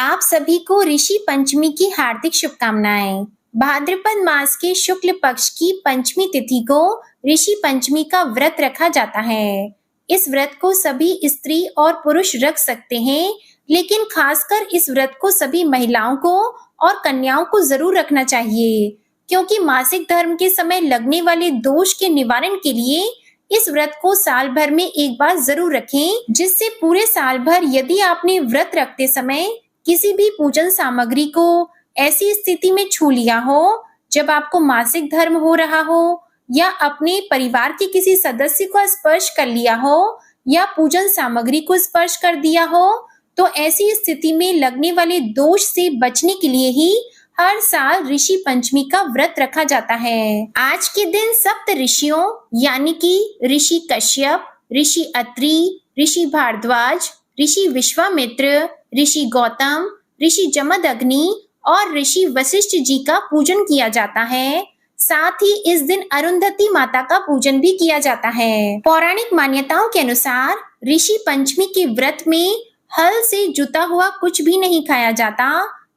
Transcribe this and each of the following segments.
आप सभी को ऋषि पंचमी की हार्दिक शुभकामनाएं। भाद्रपद मास के शुक्ल पक्ष की पंचमी तिथि को ऋषि पंचमी का व्रत रखा जाता है। इस व्रत को सभी स्त्री और पुरुष रख सकते हैं, लेकिन खासकर इस व्रत को सभी महिलाओं को और कन्याओं को जरूर रखना चाहिए, क्योंकि मासिक धर्म के समय लगने वाले दोष के निवारण के लिए इस व्रत को साल भर में एक बार जरूर रखें, जिससे पूरे साल भर यदि आपने व्रत रखते समय किसी भी पूजन सामग्री को ऐसी स्थिति में छू लिया हो जब आपको मासिक धर्म हो रहा हो, या अपने परिवार के किसी सदस्य को स्पर्श कर लिया हो या पूजन सामग्री को स्पर्श कर दिया हो, तो ऐसी स्थिति में लगने वाले दोष से बचने के लिए ही हर साल ऋषि पंचमी का व्रत रखा जाता है। आज के दिन सप्त ऋषियों यानी कि ऋषि कश्यप, ऋषि अत्रि, ऋषि भारद्वाज, ऋषि विश्वामित्र, ऋषि गौतम, ऋषि जमदग्नि और ऋषि वशिष्ठ जी का पूजन किया जाता है। साथ ही इस दिन अरुंधति माता का पूजन भी किया जाता है। पौराणिक मान्यताओं के अनुसार ऋषि पंचमी के व्रत में हल से जुता हुआ कुछ भी नहीं खाया जाता।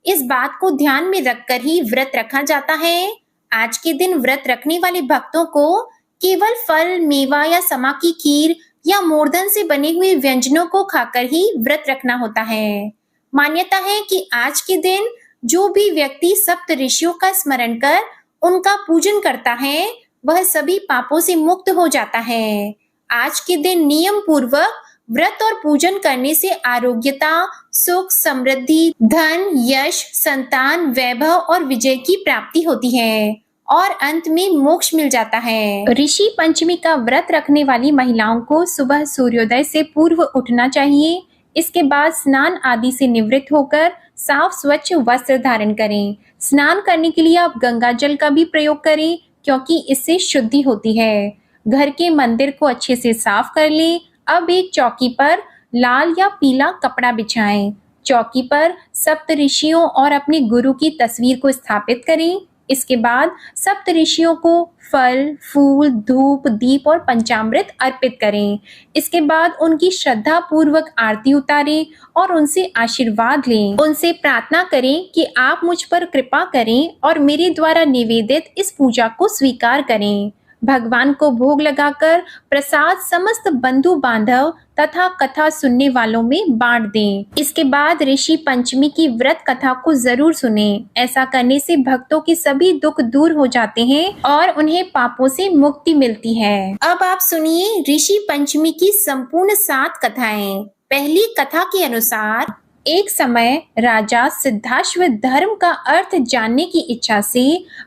इस बात को ध्यान में रखकर ही व्रत रखा जाता है। आज के दिन व्रत रखने वाले भक्तों को केवल फल, मेवा या समा की खीर या मोरधन से बने हुए व्यंजनों को खाकर ही व्रत रखना होता है। मान्यता है कि आज के दिन जो भी व्यक्ति सप्त ऋषियों का स्मरण कर उनका पूजन करता है, वह सभी पापों से मुक्त हो जाता है। आज के दिन नियम पूर्वक व्रत और पूजन करने से आरोग्यता, सुख, समृद्धि, धन, यश, संतान, वैभव और विजय की प्राप्ति होती है और अंत में मोक्ष मिल जाता है। ऋषि पंचमी का व्रत रखने वाली महिलाओं को सुबह सूर्योदय से पूर्व उठना चाहिए। इसके बाद स्नान आदि से निवृत्त होकर साफ स्वच्छ वस्त्र धारण करें। स्नान करने के लिए आप गंगा जल का भी प्रयोग करें, क्योंकि इससे शुद्धि होती है। घर के मंदिर को अच्छे से साफ कर लें। अब एक चौकी पर लाल या पीला कपड़ा बिछाएं। चौकी पर सप्त ऋषियों और अपने गुरु की तस्वीर को स्थापित करें। इसके बाद सप्त ऋषियों को फल, फूल, धूप, दीप और पंचामृत अर्पित करें। इसके बाद उनकी श्रद्धा पूर्वक आरती उतारें और उनसे आशीर्वाद लें। उनसे प्रार्थना करें कि आप मुझ पर कृपा करें और मेरे द्वारा निवेदित इस पूजा को स्वीकार करें। भगवान को भोग लगाकर प्रसाद समस्त बंधु बांधव तथा कथा सुनने वालों में बांट दें। इसके बाद ऋषि पंचमी की व्रत कथा को जरूर सुनें। ऐसा करने से भक्तों के सभी दुख दूर हो जाते हैं और उन्हें पापों से मुक्ति मिलती है। अब आप सुनिए ऋषि पंचमी की संपूर्ण 7 कथाएं। पहली कथा के अनुसार, एक समय राजा सिद्धाश्व धर्म का अर्थ जानने की इच्छा से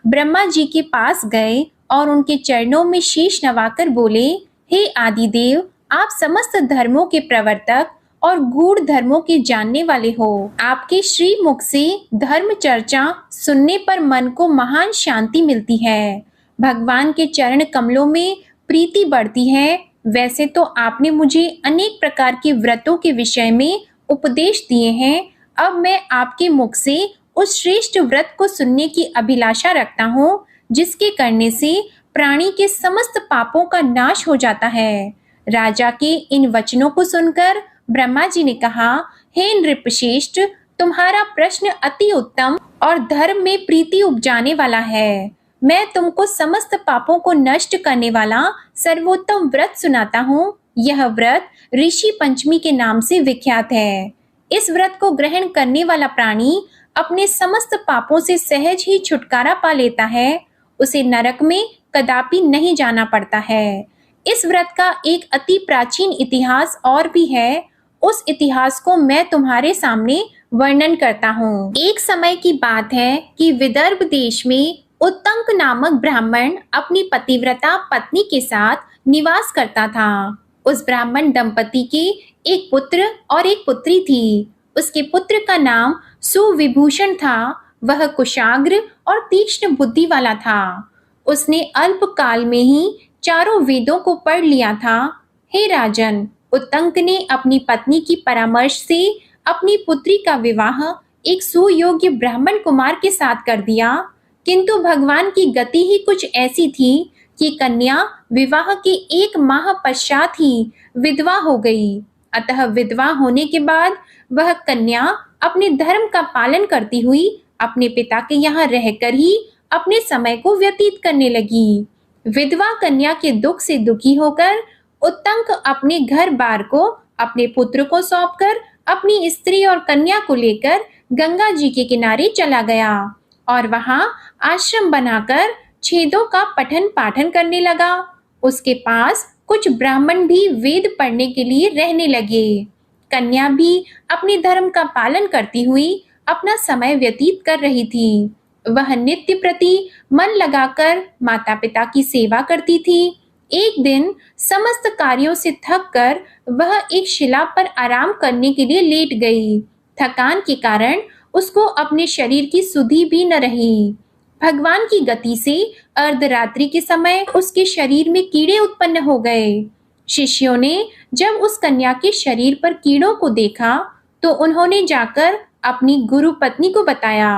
ब्रह्मा जी के पास गए और उनके चरणों में शीश नवाकर बोले, हे आदिदेव, आप समस्त धर्मों के प्रवर्तक और गूढ़ धर्मों के जानने वाले हो। आपके श्री मुख से धर्म चर्चा सुनने पर मन को महान शांति मिलती है। भगवान के चरण कमलों में प्रीति बढ़ती है। वैसे तो आपने मुझे अनेक प्रकार के व्रतों के विषय में उपदेश दिए हैं। अब मैं आपके मुख से उस श्रेष्ठ व्रत को सुनने की अभिलाषा रखता हूँ, जिसके करने से प्राणी के समस्त पापों का नाश हो जाता है। राजा के इन वचनों को सुनकर ब्रह्मा जी ने कहा, हे नृपश्रेष्ठ, तुम्हारा प्रश्न अति उत्तम और धर्म में प्रीति उपजाने वाला है। मैं तुमको समस्त पापों को नष्ट करने वाला सर्वोत्तम व्रत सुनाता हूँ। यह व्रत ऋषि पंचमी के नाम से विख्यात है। इस व्रत को ग्रहण करने वाला प्राणी अपने समस्त पापों से सहज ही छुटकारा पा लेता है। उसे नरक में कदापि नहीं जाना पड़ता है। इस व्रत का एक अति प्राचीन इतिहास और भी है। उस इतिहास को मैं तुम्हारे सामने वर्णन करता हूँ। एक समय की बात है कि विदर्भ देश में उत्तंक नामक ब्राह्मण अपनी पतिव्रता पत्नी के साथ निवास करता था। उस ब्राह्मण दंपति के एक पुत्र और एक पुत्री थी। उसके पुत्र का नाम सुविभूषण था। वह कुशाग्र और तीक्ष्ण बुद्धि वाला था। उसने अल्प काल में ही चारों वेदों को पढ़ लिया था। हे राजन, उत्तंक ने अपनी पत्नी की परामर्श से अपनी पुत्री का विवाह एक सुयोग्य ब्राह्मण कुमार के साथ कर दिया, किंतु भगवान की गति ही कुछ ऐसी थी कि कन्या विवाह के 1 माह पश्चात ही विधवा हो गई। अतः विधवा होने के बाद वह कन्या अपने धर्म का पालन करती हुई अपने पिता के यहाँ रहकर ही अपने समय को व्यतीत करने लगी। विधवा कन्या के दुख से दुखी होकर उत्तंक अपने घर बार को अपने पुत्र को सौंपकर अपनी स्त्री और कन्या को लेकर गंगा जी के किनारे चला गया और वहां आश्रम बनाकर छेदों का पठन पाठन करने लगा। उसके पास कुछ ब्राह्मण भी वेद पढ़ने के लिए रहने लगे। कन्या भी अपने धर्म का पालन करती हुई अपना समय व्यतीत कर रही थी। वह नित्य प्रति मन लगाकर माता पिता की सेवा करती थी। एक दिन समस्त कार्यों से थक कर वह एक शिला पर आराम करने के लिए लेट गई। थकान के कारण उसको अपने शरीर की सुधि भी न रही। भगवान की गति से अर्धरात्रि के समय उसके शरीर में कीड़े उत्पन्न हो गए। शिष्यों ने जब उस कन्या के शरीर पर कीड़ों को देखा तो उन्होंने जाकर अपनी गुरु पत्नी को बताया।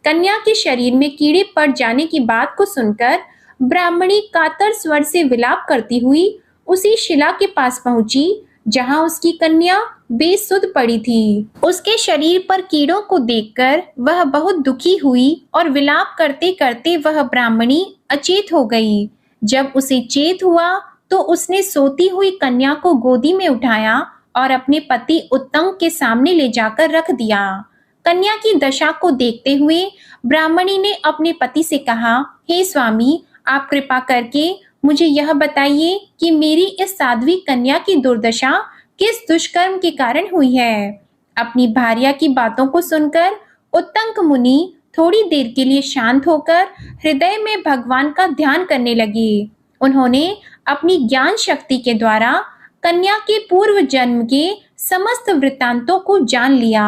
कन्या के शरीर में कीड़े पड़ जाने की बात को सुनकर ब्राह्मणी कातर स्वर से विलाप करती हुई उसी शिला के पास पहुंची जहां उसकी कन्या बेसुध पड़ी थी। उसके शरीर पर कीड़ों को देखकर वह बहुत दुखी हुई और विलाप करते करते वह ब्राह्मणी अचेत हो गई। जब उसे चेत हुआ तो उसने सोती हुई कन्या को गोदी में उठाया और अपने पति उत्तंक के सामने ले जाकर रख दिया। कन्या की दशा को देखते हुए ब्राह्मणी ने अपने पति से कहा, हे स्वामी, आप कृपा करके मुझे यह बताइए कि मेरी इस साध्वी कन्या की दुर्दशा किस दुष्कर्म के कारण हुई है। अपनी भार्या की बातों को सुनकर उत्तंक मुनि थोड़ी देर के लिए शांत होकर हृदय में भगवान का ध्यान करने लगे। उन्होंने अपनी ज्ञान शक्ति के द्वारा कन्या के पूर्व जन्म के समस्त वृत्तांतों को जान लिया।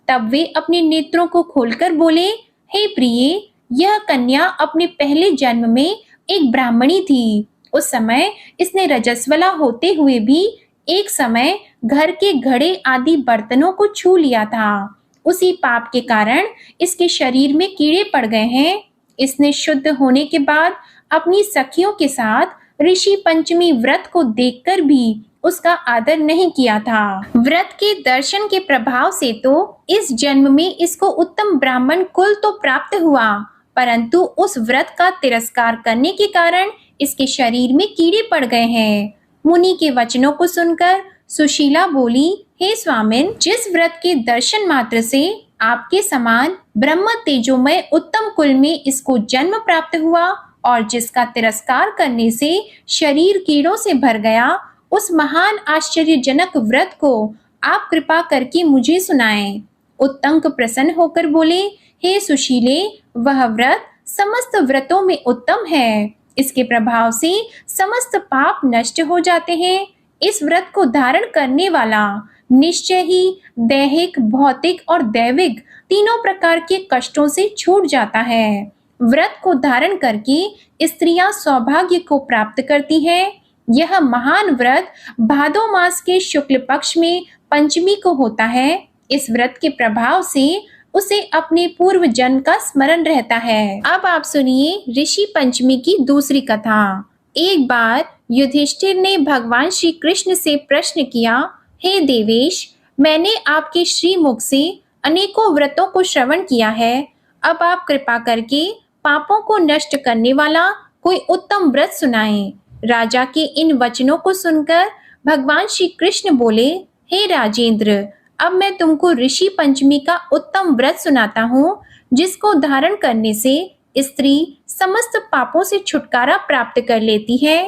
तब वे अपने नेत्रों को खोलकर बोले, हे प्रिय, यह कन्या अपने पहले जन्म में एक ब्राह्मणी थी। उस समय इसने रजस्वला होते हुए भी एक समय घर के घड़े आदि बर्तनों को छू लिया था। उसी पाप के कारण इसके शरीर में कीड़े पड़ गए हैं। इसने शुद्ध होने के बाद अपनी सखियों के साथ ऋषि पंचमी व्रत को देखकर भी उसका आदर नहीं किया था। व्रत के दर्शन के प्रभाव से तो इस जन्म में इसको उत्तम ब्राह्मण कुल तो प्राप्त हुआ, परंतु उस व्रत का तिरस्कार करने के कारण इसके शरीर में कीड़े पड़ गए हैं। मुनि के वचनों को सुनकर सुशीला बोली, हे स्वामिन, जिस व्रत के दर्शन मात्र से आपके समान ब्रह्म तेजोमय उत्तम कुल में इसको जन्म प्राप्त हुआ और जिसका तिरस्कार करने से शरीर कीड़ों से भर गया, उस महान आश्चर्यजनक व्रत को आप कृपा करके मुझे सुनाएं। उत्तंक प्रसन्न होकर बोले, हे सुशीले, वह व्रत समस्त व्रतों में उत्तम है। इसके प्रभाव से समस्त पाप नष्ट हो जाते हैं। इस व्रत को धारण करने वाला निश्चय ही दैहिक, भौतिक और दैविक तीनों प्रकार के कष्टों से छूट जाता है। व्रत को धारण करके स्त्रियां सौभाग्य को प्राप्त करती हैं। यह महान व्रत भादो मास के शुक्ल पक्ष में पंचमी को होता है। इस व्रत के प्रभाव से उसे अपने पूर्व जन्म का स्मरण रहता है। अब आप सुनिए ऋषि पंचमी की दूसरी कथा। एक बार युधिष्ठिर ने भगवान श्री कृष्ण से प्रश्न किया, हे देवेश, मैंने आपके श्रीमुख से अनेकों व्रतों को श्रवण किया है। अब आप कृपा करके पापों को नष्ट करने वाला कोई उत्तम व्रत सुनाएं। राजा के इन वचनों को सुनकर भगवान श्री कृष्ण बोले, हे राजेंद्र, अब मैं तुमको ऋषि पंचमी का उत्तम व्रत सुनाता हूँ, जिसको धारण करने से स्त्री समस्त पापों से छुटकारा प्राप्त कर लेती है।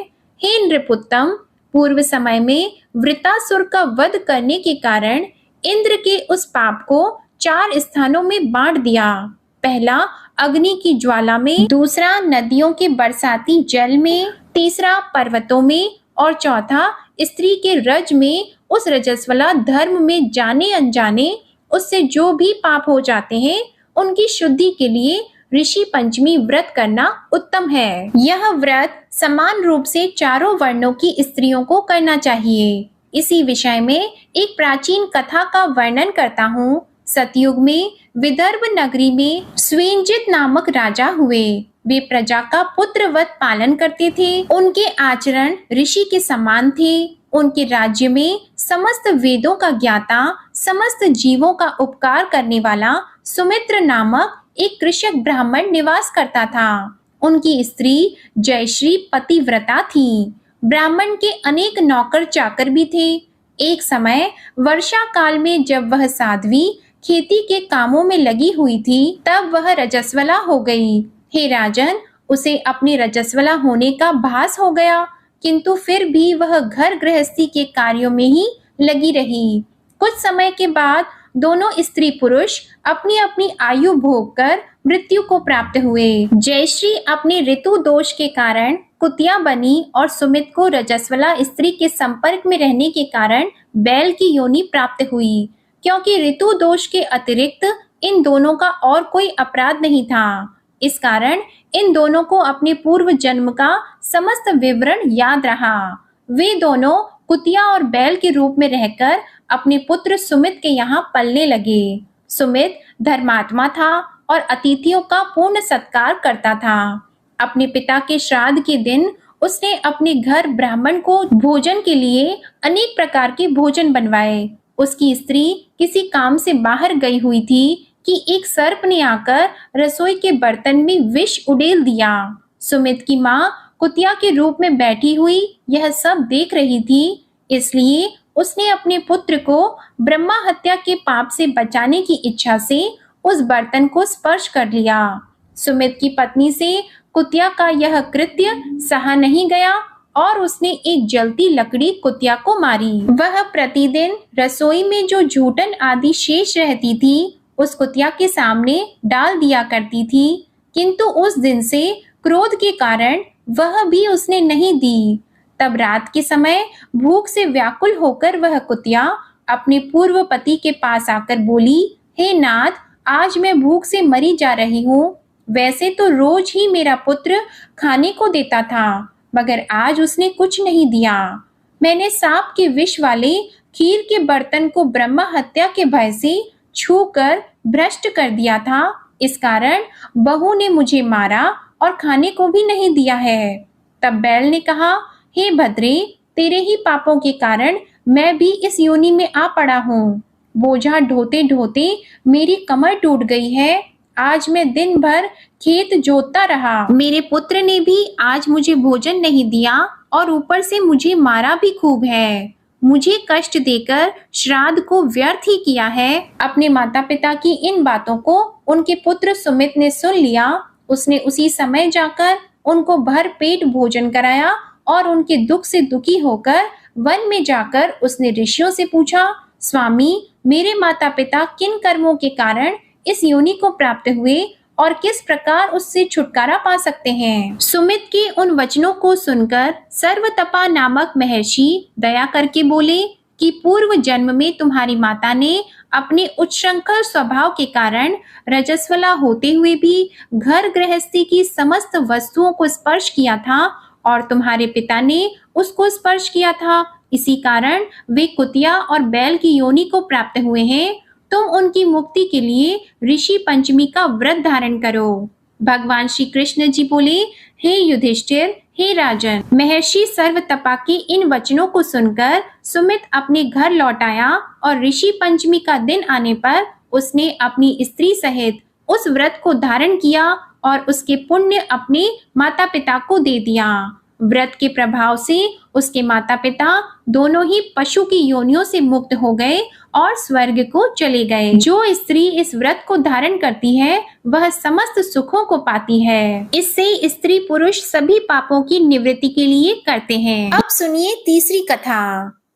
हे नृपोत्तम, पूर्व समय में वृतासुर का वध करने के कारण इंद्र के उस पाप को 4 स्थानों में बांट दिया। पहला अग्नि की ज्वाला में, दूसरा नदियों के बरसाती जल में, तीसरा पर्वतों में और चौथा स्त्री के रज में। उस रजस्वला धर्म में जाने अनजाने उससे जो भी पाप हो जाते हैं, उनकी शुद्धि के लिए ऋषि पंचमी व्रत करना उत्तम है। यह व्रत समान रूप से चारों वर्णों की स्त्रियों को करना चाहिए। इसी विषय में एक प्राचीन कथा का वर्णन करता हूँ। सतयुग में विदर्भ नगरी में स्वेंजित नामक राजा हुए। वे प्रजा का पुत्रवत पालन करते थे। उनके आचरण ऋषि के समान थे। उनके राज्य में समस्त वेदों का ज्ञाता समस्त जीवों का उपकार करने वाला सुमित्र नामक एक कृषक ब्राह्मण निवास करता था। उनकी स्त्री जयश्री पतिव्रता थी। ब्राह्मण के अनेक नौकर चाकर भी थे। एक समय वर्षा काल में जब वह साध्वी खेती के कामों में लगी हुई थी, तब वह रजस्वला हो गई। हे राजन, उसे अपने रजस्वला होने का भास हो गया, किंतु फिर भी वह घर गृहस्थी के कार्यों में ही लगी रही। कुछ समय के बाद दोनों स्त्री पुरुष अपनी अपनी आयु भोग कर मृत्यु को प्राप्त हुए। जयश्री अपने ऋतु दोष के कारण कुतिया बनी और सुमित को रजस्वला स्त्री के संपर्क में रहने के कारण बैल की योनि प्राप्त हुई, क्योंकि ऋतु दोष के अतिरिक्त इन दोनों का और कोई अपराध नहीं था। इस कारण इन दोनों को अपने पूर्व जन्म का समस्त विवरण याद रहा। वे दोनों कुतिया और बैल के रूप में रहकर अपने पुत्र सुमित के यहाँ पलने लगे। सुमित धर्मात्मा था और अतिथियों का पूर्ण सत्कार करता था। अपने पिता के श्राद्ध के दिन उसने अपने घर ब्राह्मण को भोजन के लिए अनेक प्रकार के भोजन बनवाए। उसकी स्त्री किसी काम से बाहर गई हुई थी कि एक सर्प ने आकर रसोई के बर्तन में विष उड़ेल दिया। सुमित की माँ कुतिया के रूप में बैठी हुई यह सब देख रही थी, इसलिए उसने अपने पुत्र को ब्रह्मा हत्या के पाप से बचाने की इच्छा से उस बर्तन को स्पर्श कर लिया। सुमित की पत्नी से कुतिया का यह कृत्य सहा नहीं गया और उसने एक जलती लकड़ी कुतिया को मारी। वह प्रतिदिन रसोई में जो जूठन आदि शेष रहती थी उस कुतिया के सामने डाल दिया करती थी, किंतु उस दिन से क्रोध के कारण वह भी उसने नहीं दी। तब रात के समय भूख से व्याकुल होकर वह कुतिया अपने पूर्व पति के पास आकर बोली, हे नाथ, आज मैं भूख से मरी जा रही हूँ। वैसे तो रोज ही मेरा पुत्र खाने को देता था, मगर आज उसने कुछ नहीं दिया। मैंने सांप के विष वाले खीर के बर्तन को ब्रह्मा हत्या के भय से छूकर भ्रष्ट कर दिया था। इस कारण बहू ने मुझे मारा और खाने को भी नहीं दिया है। तब बैल ने कहा, हे भद्रे, तेरे ही पापों के कारण मैं भी इस योनि में आ पड़ा हूँ। बोझा ढोते ढोते मेरी कमर टूट गई है। आज मैं दिन भर खेत जोतता रहा। मेरे पुत्र ने भी आज मुझे भोजन नहीं दिया और ऊपर से मुझे मारा भी खूब है। मुझे कष्ट देकर श्राद्ध को व्यर्थ ही किया है। अपने माता पिता की इन बातों को उनके पुत्र सुमित ने सुन लिया। उसने उसी समय जाकर उनको भर पेट भोजन कराया और उनके दुख से दुखी होकर वन में जाकर उसने ऋषियों से पूछा, स्वामी, मेरे माता पिता किन कर्मों के कारण इस योनि को प्राप्त हुए और किस प्रकार उससे छुटकारा पा सकते हैं। सुमित के उन वचनों को सुनकर सर्वतपा नामक महर्षि दया करके बोले कि पूर्व जन्म में तुम्हारी माता ने अपने उच्छृंखल स्वभाव के कारण रजस्वला होते हुए भी घर गृहस्थी की समस्त वस्तुओं को स्पर्श किया था और तुम्हारे पिता ने उसको स्पर्श किया था। इसी कारण वे कुतिया और बैल की योनि को प्राप्त हुए हैं। तुम उनकी मुक्ति के लिए ऋषि पंचमी का व्रत धारण करो। भगवान श्री कृष्ण जी बोले, हे युधिष्ठिर, हे राजन, महर्षि सर्वतपा के इन वचनों को सुनकर सुमित अपने घर लौट आया और ऋषि पंचमी का दिन आने पर उसने अपनी स्त्री सहित उस व्रत को धारण किया और उसके पुण्य अपने माता पिता को दे दिया। व्रत के प्रभाव से उसके माता पिता दोनों ही पशु की योनियों से मुक्त हो गए और स्वर्ग को चले गए। जो स्त्री इस व्रत को धारण करती है वह समस्त सुखों को पाती है। इससे स्त्री पुरुष सभी पापों की निवृत्ति के लिए करते हैं। अब सुनिए तीसरी कथा।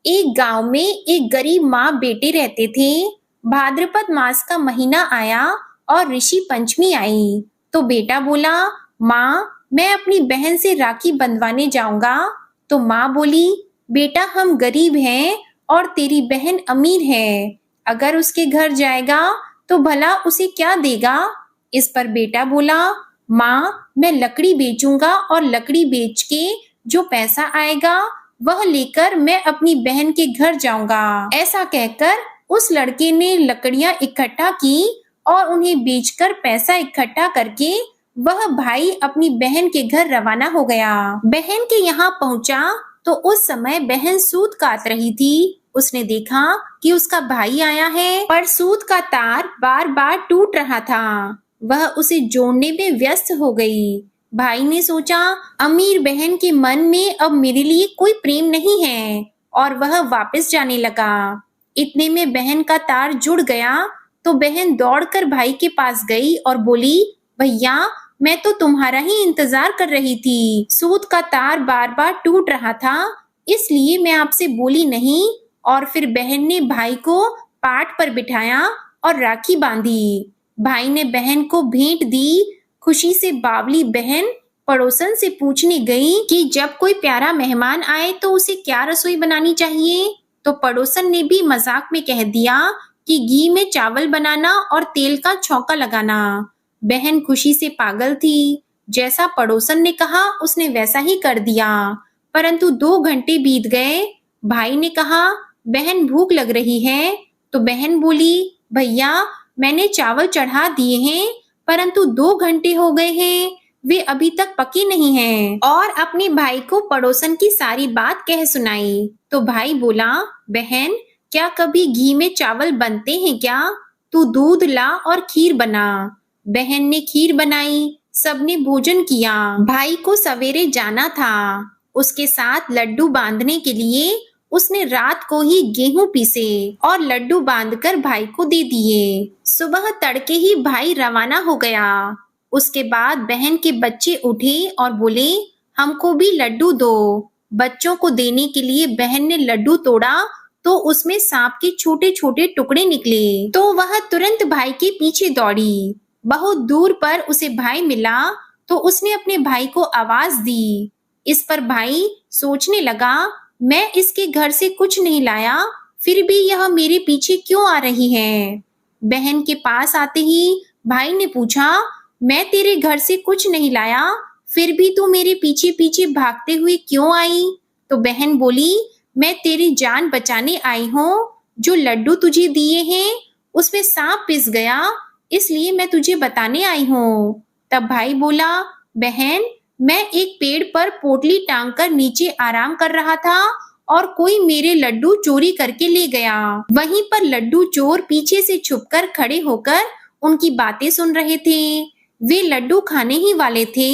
एक गांव में एक गरीब माँ बेटे रहते थे। भाद्रपद मास का महीना आया और ऋषि पंचमी आई तो बेटा बोला, माँ, मैं अपनी बहन से राखी बंधवाने जाऊंगा। तो माँ बोली, बेटा, हम गरीब हैं और तेरी बहन अमीर है। अगर उसके घर जाएगा तो भला उसे क्या देगा? इस पर बेटा बोला, माँ, मैं लकड़ी बेचूंगा और लकड़ी बेच के जो पैसा आएगा वह लेकर मैं अपनी बहन के घर जाऊंगा। ऐसा कहकर उस लड़के ने लकड़ियां इकट्ठा की और उन्हें बेचकर पैसा इकट्ठा करके वह भाई अपनी बहन के घर रवाना हो गया। बहन के यहाँ पहुंचा तो उस समय बहन सूत काट रही थी। उसने देखा कि उसका भाई आया है, पर सूत का तार बार बार टूट रहा था। वह उसे जोड़ने में व्यस्त हो गई। भाई ने सोचा, अमीर बहन के मन में अब मेरे लिए कोई प्रेम नहीं है, और वह वापस जाने लगा। इतने में बहन का तार जुड़ गया, तो बहन दौड़कर भाई के पास गई और बोली, भैया, मैं तो तुम्हारा ही इंतजार कर रही थी। सूत का तार बार बार टूट रहा था, इसलिए मैं आपसे बोली नहीं। और फिर बहन ने भाई को पाट पर बिठाया और राखी बांधी। भाई ने बहन को भेंट दी। खुशी से बावली बहन पड़ोसन से पूछने गई कि जब कोई प्यारा मेहमान आए तो उसे क्या रसोई बनानी चाहिए। तो पड़ोसन ने भी मजाक में कह दिया कि घी में चावल बनाना और तेल का छौंका लगाना। बहन खुशी से पागल थी। जैसा पड़ोसन ने कहा उसने वैसा ही कर दिया। परंतु 2 घंटे बीत गए। भाई ने कहा, बहन भूख लग रही है। तो बहन बोली, भैया, मैंने चावल चढ़ा दिए हैं, परंतु 2 घंटे हो गए हैं, वे अभी तक पके नहीं हैं। और अपने भाई को पड़ोसन की सारी बात कह सुनाई। तो भाई बोला, बहन, क्या कभी घी में चावल बनते हैं क्या? तू दूध ला और खीर बना। बहन ने खीर बनाई। सबने भोजन किया। भाई को सवेरे जाना था। उसके साथ लड्डू बांधने के लिए उसने रात को ही गेहूं पीसे और लड्डू बांधकर भाई को दे दिए। सुबह तड़के ही भाई रवाना हो गया। उसके बाद बहन के बच्चे उठे और बोले, हमको भी लड्डू दो। बच्चों को देने के लिए बहन ने लड्डू तोड़ा तो उसमें सांप के छोटे छोटे टुकड़े निकले। तो वह तुरंत भाई के पीछे दौड़ी। बहुत दूर पर उसे भाई मिला तो उसने अपने भाई को आवाज दी। इस पर भाई सोचने लगा, मैं इसके घर से कुछ नहीं लाया, फिर भी यह मेरे पीछे क्यों आ रही है। बहन के पास आते ही भाई ने पूछा, मैं तेरे घर से कुछ नहीं लाया, फिर भी तू मेरे पीछे पीछे भागते हुए क्यों आई? तो बहन बोली, मैं तेरी जान बचाने आई हूँ। जो लड्डू तुझे दिए हैं उसमें सांप पिस गया, इसलिए मैं तुझे बताने आई हूँ। तब भाई बोला, बहन, मैं एक पेड़ पर पोटली टांग कर नीचे आराम कर रहा था और कोई मेरे लड्डू चोरी करके ले गया। वहीं पर लड्डू चोर पीछे से छुपकर खड़े होकर उनकी बातें सुन रहे थे। वे लड्डू खाने ही वाले थे।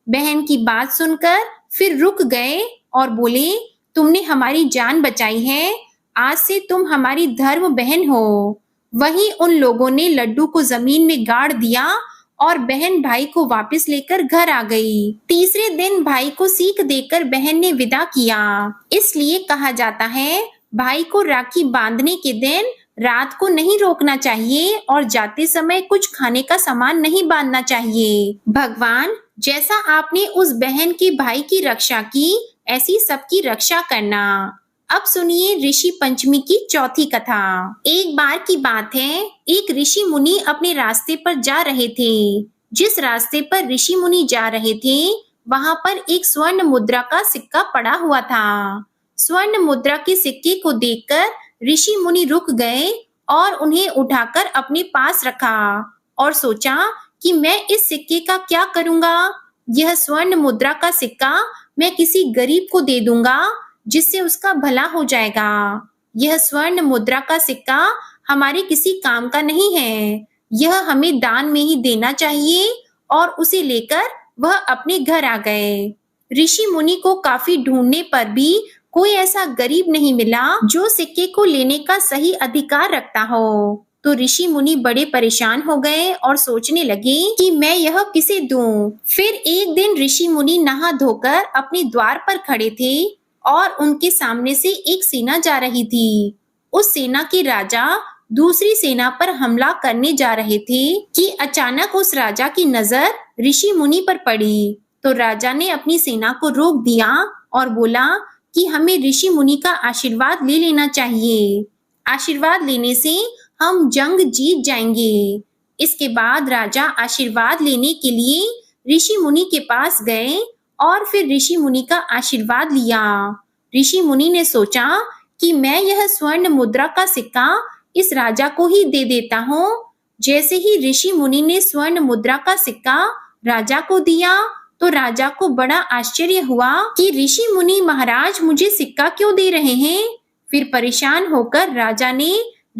बहन की बात सुनकर फिर रुक गए और बोले, तुमने हमारी जान बचाई है, आज से तुम हमारी धर्म बहन हो। वहीं उन लोगों ने लड्डू को जमीन में गाड़ दिया और बहन भाई को वापस लेकर घर आ गई। तीसरे दिन भाई को सीख देकर बहन ने विदा किया। इसलिए कहा जाता है, भाई को राखी बांधने के दिन रात को नहीं रोकना चाहिए और जाते समय कुछ खाने का सामान नहीं बांधना चाहिए। भगवान, जैसा आपने उस बहन के भाई की रक्षा की, ऐसी सबकी रक्षा करना। अब सुनिए ऋषि पंचमी की चौथी कथा। एक बार की बात है, एक ऋषि मुनि अपने रास्ते पर जा रहे थे। जिस रास्ते पर ऋषि मुनि जा रहे थे, वहां पर एक स्वर्ण मुद्रा का सिक्का पड़ा हुआ था। स्वर्ण मुद्रा के सिक्के को देखकर ऋषि मुनि रुक गए और उन्हें उठाकर अपने पास रखा और सोचा कि मैं इस सिक्के का क्या करूंगा। यह स्वर्ण मुद्रा का सिक्का मैं किसी गरीब को दे दूंगा, जिससे उसका भला हो जाएगा। यह स्वर्ण मुद्रा का सिक्का हमारे किसी काम का नहीं है, यह हमें दान में ही देना चाहिए। और उसे लेकर वह अपने घर आ गए। ऋषि मुनि को काफी ढूंढने पर भी कोई ऐसा गरीब नहीं मिला जो सिक्के को लेने का सही अधिकार रखता हो। तो ऋषि मुनि बड़े परेशान हो गए और सोचने लगे कि मैं यह किसे दूं। फिर एक दिन ऋषि मुनि नहा धोकर अपने द्वार पर खड़े थे और उनके सामने से एक सेना जा रही थी। उस सेना के राजा दूसरी सेना पर हमला करने जा रहे थे कि अचानक उस राजा की नजर ऋषि मुनि पर पड़ी। तो राजा ने अपनी सेना को रोक दिया और बोला कि हमें ऋषि मुनि का आशीर्वाद ले लेना चाहिए। आशीर्वाद लेने से हम जंग जीत जाएंगे। इसके बाद राजा आशीर्वाद लेने के लिए ऋषि मुनि के पास गए और फिर ऋषि मुनि का आशीर्वाद लिया। ऋषि मुनि ने सोचा कि मैं यह स्वर्ण मुद्रा का सिक्का इस राजा को ही दे देता हूँ। जैसे ही ऋषि मुनि ने स्वर्ण मुद्रा का सिक्का राजा को दिया, तो राजा को बड़ा आश्चर्य हुआ कि ऋषि मुनि महाराज मुझे सिक्का क्यों दे रहे हैं। फिर परेशान होकर राजा ने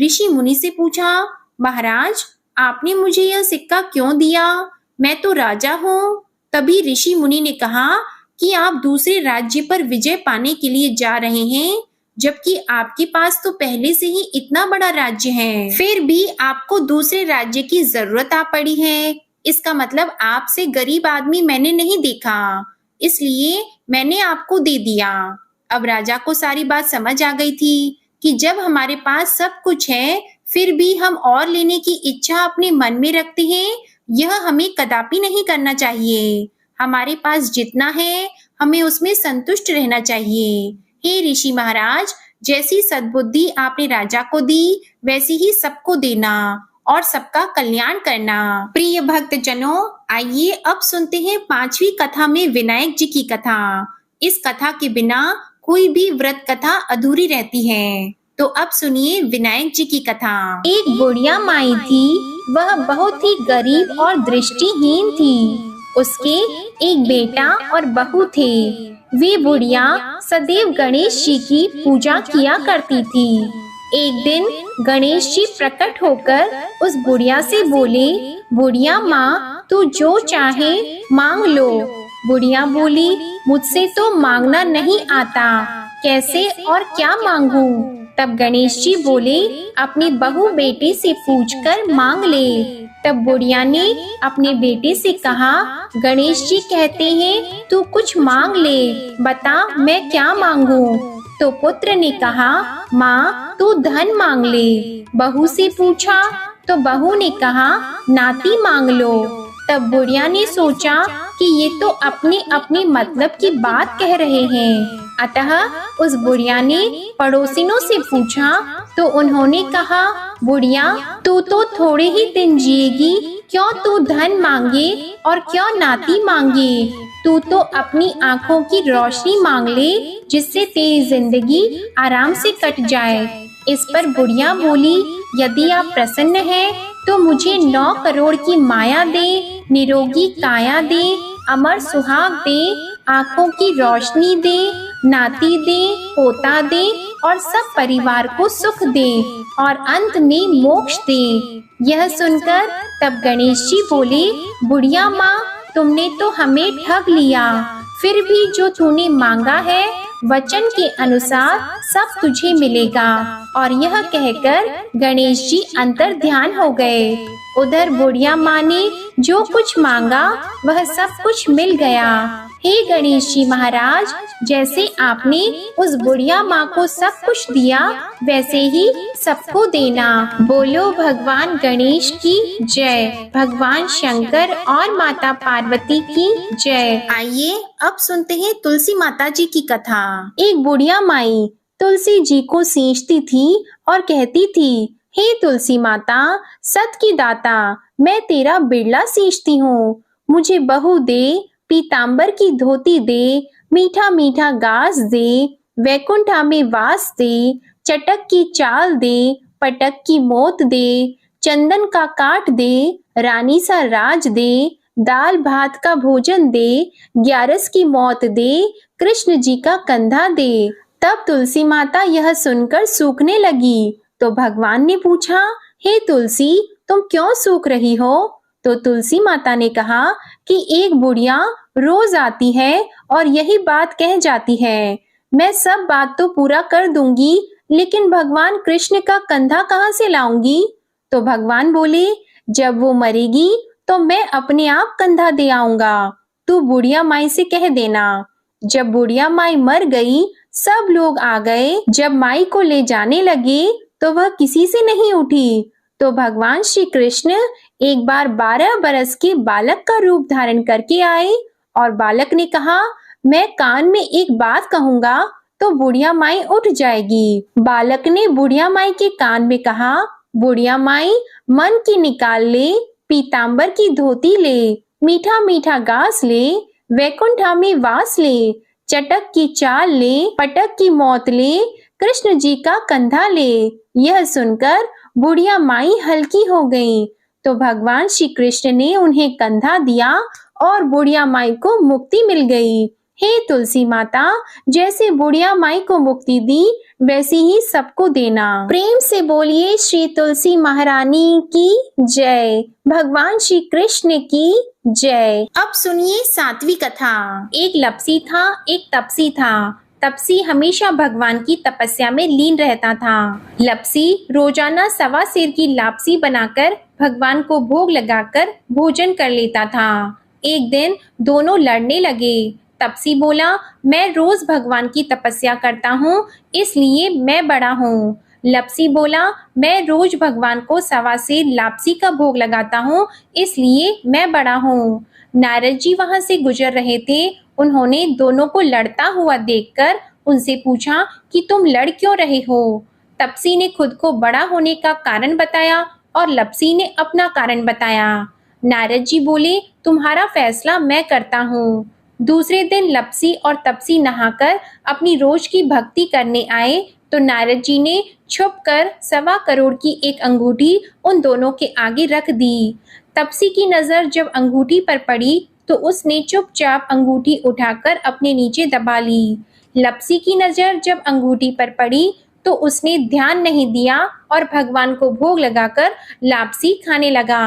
ऋषि मुनि से पूछा, महाराज, आपने मुझे यह सिक्का क्यों दिया? मैं तो राजा हूँ। तभी ऋषि मुनि ने कहा कि आप दूसरे राज्य पर विजय पाने के लिए जा रहे हैं, जबकि आपके पास तो पहले से ही इतना बड़ा राज्य है। फिर भी आपको दूसरे राज्य की जरूरत आ पड़ी है। इसका मतलब आपसे गरीब आदमी मैंने नहीं देखा, इसलिए मैंने आपको दे दिया। अब राजा को सारी बात समझ आ गई थी कि जब हमारे पास सब कुछ है, फिर भी हम और लेने की इच्छा अपने मन में रखते हैं, यह हमें कदापि नहीं करना चाहिए। हमारे पास जितना है, हमें उसमें संतुष्ट रहना चाहिए। हे ऋषि महाराज, जैसी सद्बुद्धि आपने राजा को दी, वैसी ही सबको देना और सबका कल्याण करना। प्रिय भक्त जनों, आइए अब सुनते हैं 5वीं कथा में विनायक जी की कथा। इस कथा के बिना कोई भी व्रत कथा अधूरी रहती है। तो अब सुनिए विनायक जी की कथा। एक बुढ़िया माई थी, वह बहुत ही गरीब और दृष्टिहीन थी। उसके एक बेटा और बहू थे। वे बुढ़िया सदैव गणेश जी की पूजा किया करती थी। एक दिन गणेश जी प्रकट होकर उस बुढ़िया से बोले, बुढ़िया माँ, तू जो चाहे मांग लो। बुढ़िया बोली, मुझसे तो मांगना नहीं आता, कैसे और क्या मांगू? तब गणेश जी बोले, अपनी बहू बेटे से पूछकर मांग ले। तब बुढ़िया ने अपने बेटे से कहा, गणेश जी कहते हैं तू कुछ मांग ले, बता मैं क्या मांगू? तो पुत्र ने कहा, माँ तू धन मांग ले। बहू से पूछा तो बहू ने कहा, नाती मांग लो। तब बुढ़िया ने सोचा कि ये तो अपने अपने मतलब की बात कह रहे हैं। अतः उस बुढ़िया ने पड़ोसिनों से पूछा तो उन्होंने कहा, बुढ़िया तू तो थोड़े ही दिन जिएगी, क्यों तू धन मांगे और क्यों नाती मांगे? तू तो अपनी आँखों की रोशनी मांग ले, जिससे तेरी जिंदगी आराम से कट जाए। इस पर बुढ़िया बोली, यदि आप प्रसन्न हैं तो मुझे 9 करोड़ की माया दे, निरोगी काया दे, अमर सुहाग दे, आँखों की रोशनी दे, नाती दे, पोता दे और सब परिवार को सुख दे और अंत में मोक्ष दे। यह सुनकर तब गणेश जी बोले, बुढ़िया माँ, तुमने तो हमें ठग लिया। फिर भी जो तूने मांगा है, वचन के अनुसार सब तुझे मिलेगा। और यह कहकर गणेश जी अंतर ध्यान हो गए। उधर बुढ़िया माँ ने जो कुछ मांगा वह सब कुछ मिल गया। हे गणेश जी महाराज, जैसे आपने उस बुढ़िया माँ को सब कुछ दिया, वैसे ही सबको देना। बोलो भगवान गणेश की जय, भगवान शंकर और माता पार्वती की जय। आइए अब सुनते हैं तुलसी माता जी की कथा। एक बुढ़िया माई तुलसी जी को सींचती थी और कहती थी, हे तुलसी माता, सत की दाता, मैं तेरा बिरला सींचती हूँ। मुझे बहू दे, पीतांबर की धोती दे, मीठा मीठा घास दे, वैकुंठा में वास दे, चटक की चाल दे, पटक की मोत दे, चंदन का काट दे, रानी सा राज दे, दाल भात का भोजन दे, 11 की मौत दे, कृष्ण जी का कंधा दे। तब तुलसी माता यह सुनकर सूखने लगी। तो भगवान ने पूछा, हे तुलसी, तुम क्यों सूख रही हो? तो तुलसी माता ने कहा कि एक बुढ़िया रोज आती है और यही बात कह जाती है, मैं सब बात तो पूरा कर दूंगी, लेकिन भगवान कृष्ण का कंधा कहाँ से लाऊंगी? तो भगवान बोले, जब वो मरेगी तो मैं अपने आप कंधा दे आऊंगा, तू बुढ़िया माई से कह देना। जब बुढ़िया माई मर गई, सब लोग आ गए। जब माई को ले जाने लगे तो वह किसी से नहीं उठी। तो भगवान श्री कृष्ण एक बार 12 बरस के बालक का रूप धारण करके आए और बालक ने कहा, मैं कान में एक बात कहूंगा तो बुढ़िया माई उठ जाएगी। बालक ने बुढ़िया माई के कान में कहा, बुढ़िया माई, मन की निकाल ले, पीतांबर की धोती ले, मीठा मीठा घास ले, वैकुंठा में वास ले, चटक की चाल ले, पटक की मौत ले, कृष्ण जी का कंधा ले। यह सुनकर बुढ़िया माई हल्की हो गई। तो भगवान श्री कृष्ण ने उन्हें कंधा दिया और बुढ़िया माई को मुक्ति मिल गई। हे तुलसी माता, जैसे बुढ़िया माई को मुक्ति दी वैसी ही सबको देना। प्रेम से बोलिए श्री तुलसी महारानी की जय, भगवान श्री कृष्ण की जय। अब सुनिए 7वीं कथा। एक लपसी था, एक तपसी था। तपसी हमेशा भगवान की तपस्या में लीन रहता था। लपसी रोजाना 1.25 सेर की लापसी बनाकर भगवान को भोग लगाकर भोजन कर लेता था। एक दिन दोनों लड़ने लगे। तपसी बोला, मैं रोज भगवान की तपस्या करता हूँ, इसलिए मैं बड़ा हूँ। लपसी बोला, मैं रोज भगवान को 1.25 सेर लापसी का भोग लगाता हूँ, इसलिए मैं बड़ा हूँ। नारद जी वहां से गुजर रहे थे। उन्होंने दोनों को लड़ता हुआ देखकर उनसे पूछा कि तुम लड़ क्यों रहे हो। तपसी ने खुद को बड़ा होने का कारण बताया और लपसी ने अपना कारण बताया। नारद जी बोले, तुम्हारा फैसला मैं करता हूँ। दूसरे दिन लपसी और तपसी नहाकर अपनी रोज की भक्ति करने आए तो नारद जी ने छुपकर 1.25 करोड़ की एक अंगूठी उन दोनों के आगे रख दी। तपसी की नजर जब अंगूठी पर पड़ी तो उसने चुपचाप अंगूठी उठाकर अपने नीचे दबा ली। लपसी की नजर जब अंगूठी पर पड़ी तो उसने ध्यान नहीं दिया और भगवान को भोग लगाकर लापसी खाने लगा।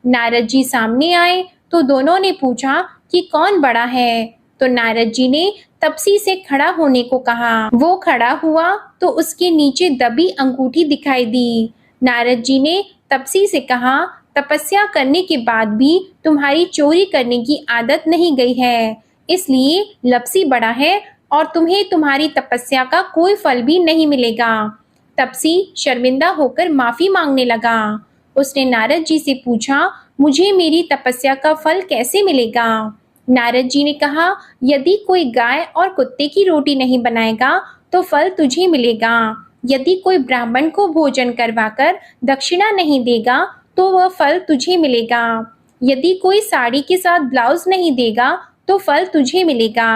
नारद जी सामने आए तो दोनों ने पूछा कि कौन बड़ा है। तो नारद जी ने तपसी से खड़ा होने को कहा। वो खड़ा हुआ तो उसके नीचे दबी अंगूठी दिखाई दी। नारद जी ने तपसी से कहा, तपस्या करने के बाद भी तुम्हारी चोरी करने की आदत नहीं गई है, इसलिए लपसी बड़ा है और तुम्हें तुम्हारी तपस्या का कोई फल भी नहीं मिलेगा। तपसी शर्मिंदा होकर माफी मांगने लगा। उसने नारद जी से पूछा, मुझे मेरी तपस्या का फल कैसे मिलेगा। नारद जी ने कहा, यदि कोई गाय और कुत्ते की रोटी नहीं बनाएगा तो फल तुझे मिलेगा। यदि कोई ब्राह्मण को भोजन करवाकर दक्षिणा नहीं देगा तो वह फल तुझे मिलेगा। यदि कोई साड़ी के साथ ब्लाउज नहीं देगा तो फल तुझे मिलेगा।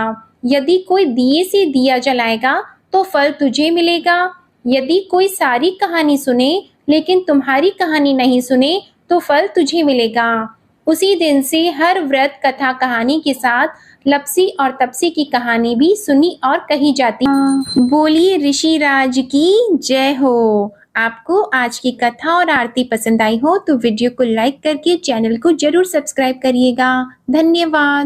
यदि कोई दिए से दिया जलाएगा तो फल तुझे मिलेगा। यदि कोई सारी कहानी सुने लेकिन तुम्हारी कहानी नहीं सुने तो फल तुझे मिलेगा। उसी दिन से हर व्रत कथा कहानी के साथ लपसी और तपसी की कहानी भी सुनी और कही जाती। बोलिए ऋषिराज की जय हो। आपको आज की कथा और आरती पसंद आई हो तो वीडियो को लाइक करके चैनल को जरूर सब्सक्राइब करिएगा। धन्यवाद।